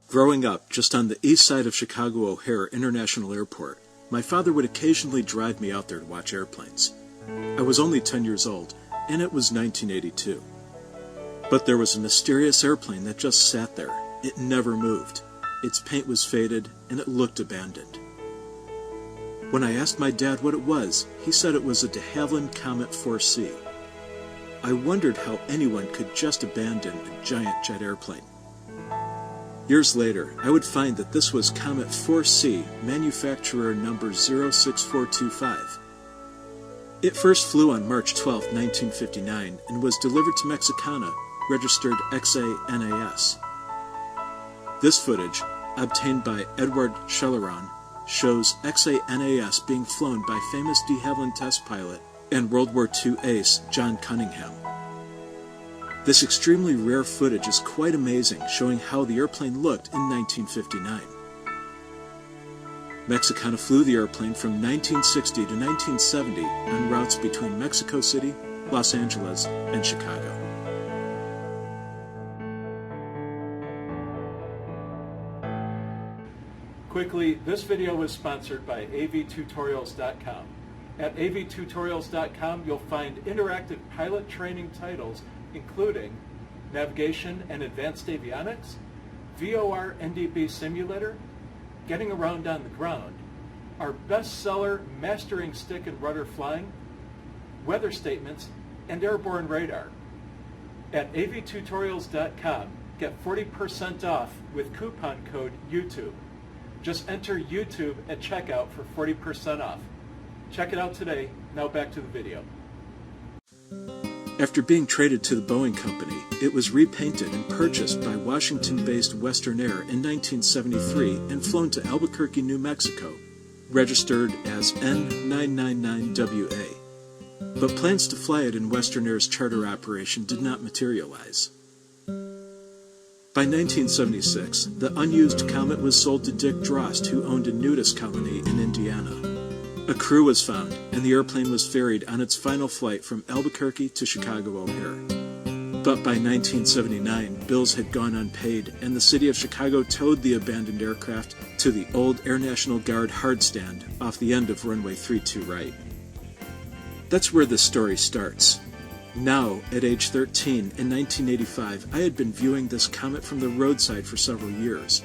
Growing up just on the east side of Chicago O'Hare International Airport, my father would occasionally drive me out there to watch airplanes. I was only 10 years old, and it was 1982. But there was a mysterious airplane that just sat there. It never moved. Its paint was faded, and it looked abandoned. When I asked my dad what it was, he said it was a de Havilland Comet 4C. I wondered how anyone could just abandon a giant jet airplane. Years later, I would find that this was Comet 4C, manufacturer number 06425. It first flew on March 12, 1959, and was delivered to Mexicana, registered XANAS. This footage, obtained by Edward Schelleran, shows XANAS being flown by famous de Havilland test pilot and World War II ace John Cunningham. This extremely rare footage is quite amazing, showing how the airplane looked in 1959. Mexicana flew the airplane from 1960 to 1970 on routes between Mexico City, Los Angeles, and Chicago. Quickly, this video was sponsored by avtutorials.com. At avtutorials.com, you'll find interactive pilot training titles including Navigation and Advanced Avionics, VOR NDB Simulator, Getting Around on the Ground, our bestseller Mastering Stick and Rudder Flying, Weather Statements, and Airborne Radar. At avtutorials.com, get 40% off with coupon code YouTube. Just enter YouTube at checkout for 40% off. Check it out today. Now back to the video. After being traded to the Boeing Company, it was repainted and purchased by Washington-based Western Air in 1973 and flown to Albuquerque, New Mexico, registered as N999WA. But plans to fly it in Western Air's charter operation did not materialize. By 1976, the unused Comet was sold to Dick Drost, who owned a nudist colony in Indiana. A crew was found, and the airplane was ferried on its final flight from Albuquerque to Chicago O'Hare. But by 1979, bills had gone unpaid, and the city of Chicago towed the abandoned aircraft to the old Air National Guard hardstand off the end of runway 32 right. That's where this story starts. Now, at age 13, in 1985, I had been viewing this comet from the roadside for several years.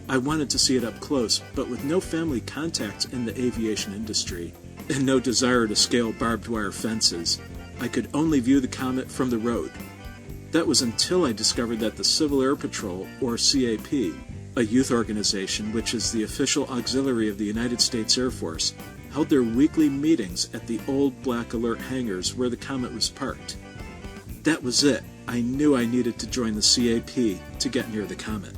I wanted to see it up close, but with no family contacts in the aviation industry, and no desire to scale barbed wire fences, I could only view the comet from the road. That was until I discovered that the Civil Air Patrol, or CAP, a youth organization which is the official auxiliary of the United States Air Force, held their weekly meetings at the old Black Alert hangars where the Comet was parked. That was it. I knew I needed to join the CAP to get near the Comet.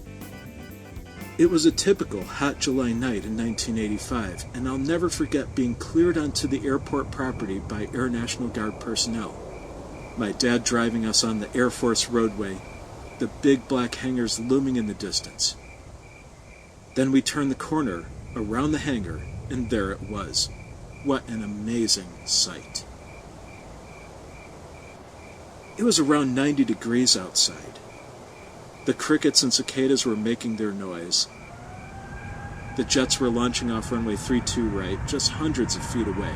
It was a typical hot July night in 1985, and I'll never forget being cleared onto the airport property by Air National Guard personnel. My dad driving us on the Air Force roadway, the big black hangars looming in the distance. Then we turned the corner, around the hangar, and there it was. What an amazing sight. It was around 90 degrees outside. The crickets and cicadas were making their noise. The jets were launching off runway 32 right, just hundreds of feet away.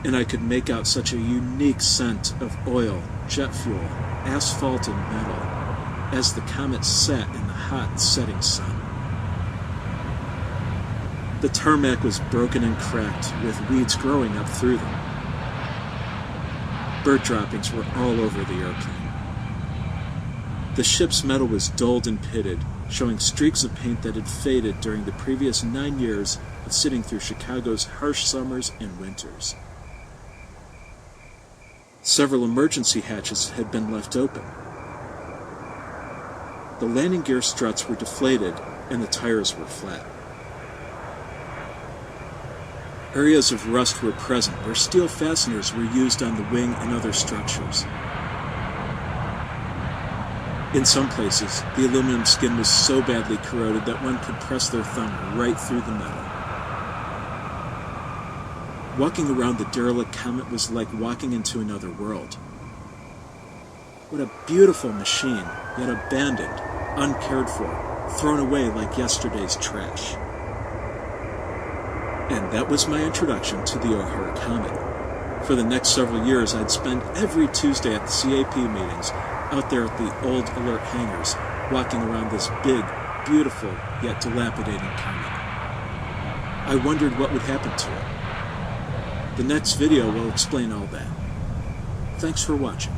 And I could make out such a unique scent of oil, jet fuel, asphalt, and metal as the Comet set in the hot setting sun. The tarmac was broken and cracked, with weeds growing up through them. Bird droppings were all over the airplane. The ship's metal was dulled and pitted, showing streaks of paint that had faded during the previous 9 years of sitting through Chicago's harsh summers and winters. Several emergency hatches had been left open. The landing gear struts were deflated, and the tires were flat. Areas of rust were present where steel fasteners were used on the wing and other structures. In some places, the aluminum skin was so badly corroded that one could press their thumb right through the metal. Walking around the derelict Comet was like walking into another world. What a beautiful machine, yet abandoned, uncared for, thrown away like yesterday's trash. And that was my introduction to the O'Hare Comet. For the next several years, I'd spend every Tuesday at the CAP meetings out there at the old Alert hangars, walking around this big, beautiful, yet dilapidating comet. I wondered what would happen to it. The next video will explain all that. Thanks for watching.